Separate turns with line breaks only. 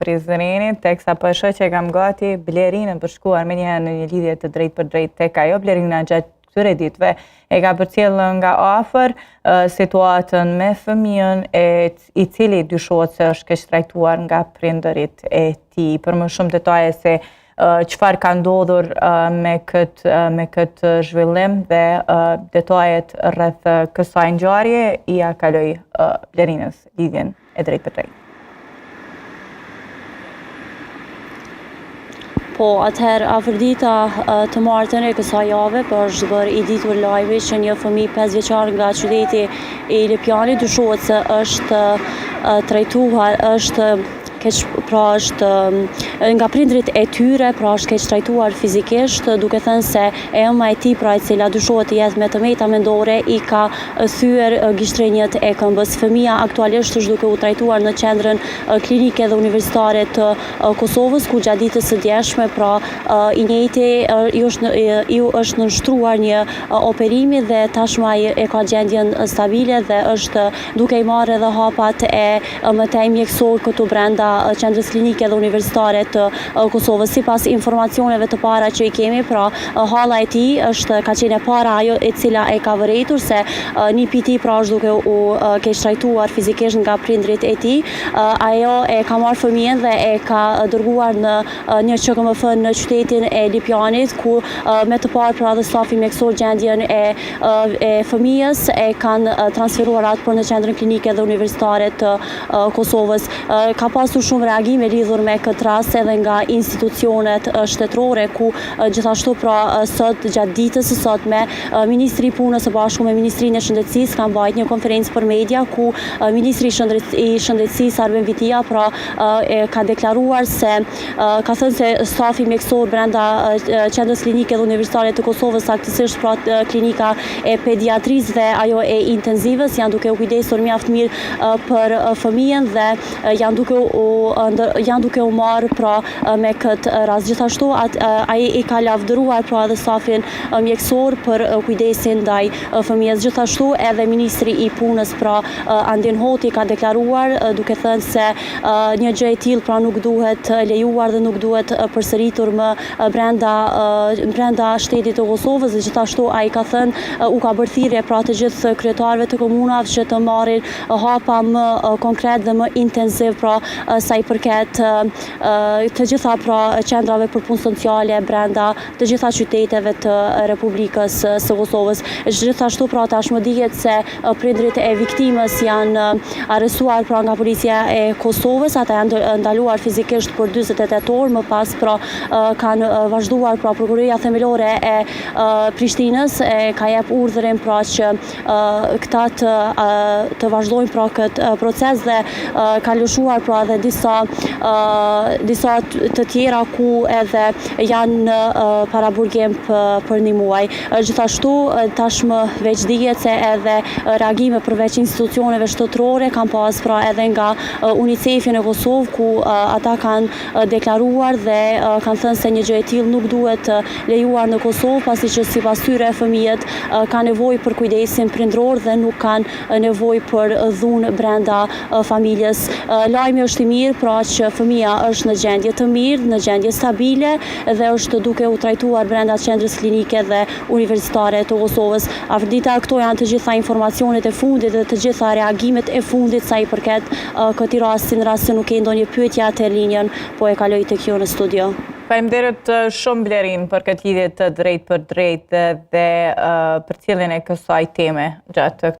Prizrenit, teksa po e shoh që kam gati Blerinën për shkuar me njëherë në një lidhje të drejtë për drejtë tek ajo. Blerina gjatë këtyre ditëve e ka përcjellë nga afër situatën me fëmijën i cili dyshohet se është keq trajtuar nga prindërit e tij. Për më shumë detaje se çfarë ka ndodhur me këtë zhvillim dhe detajet rreth kësaj ngjarje i ja kaloj Blerinës lidhjen e drejtë për drejtë.
Po, atëherë afërdita të martën e kësaj jave është bërë i ditur lajmi që një fëmijë 5 vjeçar nga qyteti i Lipjanit dyshohet se është trajtuar, është nga prindrit e tyre, pra është keq trajtuar fizikisht, duke thënë se ema e tij, pra e cila dyshohet të jetë me tëmeta mendore, i ka thyer gishtrenjët e këmbës. Fëmia aktualisht është duke u trajtuar në qendrën klinike dhe universitare të Kosovës, ku gjatë ditës së djeshme, pra i njëjti ju është nënshtruar një operimi dhe tashmë ai e ka gjendjen stabile dhe është duke i marrë edhe hapat e mëtej mjekësor këtu brenda qendrës klinike dhe universitare të Kosovës. Sipas informacioneve të para që i kemi, pra halla e tij ka qenë para ajo e cila e ka vërejtur se nipi i tij pra është duke u keq trajtuar fizikisht nga prindrit e tij. Ajo e ka marrë fëmijën dhe e ka dërguar në një QKMF në qytetin e Lipjanit, ku me të parë pra dhe stafi mjekësor gjendjen e fëmijës e kanë transferuar atë për në qendrën klinike dhe universitare të Kosovës. Ka pasur shumë reagime lidhur me këtë rast edhe nga institucionet shtetërore, ku gjithashtu pra sot gjatë ditës së sotme Ministri i Punës së bashku me Ministrinë e Shëndetësisë kanë bërë një konferencë për media, ku Ministri i Shëndetësisë Arben Vitia pra ka deklaruar se ka thënë se stafi mjekësor brenda qendrës klinike dhe universitare të Kosovës, saktësisht pra klinika e pediatrisë dhe ajo e intenzivës, janë duke u kujdesur mjaft mirë për fëmijën dhe janë duke u marrë pra me këtë rast. Gjithashtu ai i ka lavdëruar pra dhe stafin mjekësor për kujdesin ndaj fëmijës. Gjithashtu edhe Ministri i Punës pra Andin Hoti ka deklaruar duke thënë se një gjë e tillë pra nuk duhet lejuar dhe nuk duhet përsëritur më brenda shtetit të Kosovës. Dhe gjithashtu ai ka thënë u ka bërë thirrje pra të gjithë kryetarëve të komunave që të marrin hapa më konkret dhe më intenziv pra sa i përket të gjitha pra qendrave për punë sociale brenda të gjitha qyteteve të Republikës së Kosovës. Gjithashtu pra tashmë dihet se prindrit e viktimës janë arrestuar pra nga policia e Kosovës, ata janë ndaluar fizikisht për 48 orë, më pas pra kanë vazhduar pra prokuroria themelore e Prishtinës ka jep urdhërin pra që këta të vazhdojnë pra këtë proces dhe ka lëshuar pra dhe disa të tjera ku edhe janë në paraburgim për një muaj. Gjithashtu tashmë veç dihet se edhe reagime përveç institucioneve shtetërore kanë pas pra edhe nga UNICEF-i në Kosovë, ku ata kanë deklaruar dhe kanë thënë se një gjë e tillë nuk duhet lejuar në Kosovë, pasi që sipas tyre fëmijët kanë nevojë për kujdesin prindror dhe nuk kanë nevojë për dhunë brenda familjes. Lajmi është i mirë, pra që fëmia është në gjendje të mirë, në gjendje stabile dhe është duke u trajtuar brenda qendrës klinike dhe universitare të Kosovës. Afërdita këto janë të gjitha informacionet e fundit dhe të gjitha reagimet e fundit sa i përket këtij rasti, në rast se nuk ke ndonjë pyetje atë linjën, po e kaloj tek ju në studio.
Faleminderit shumë Blerin për këtë lidhje të drejtë për drejtë dhe përcjelljen e kësaj teme gjatë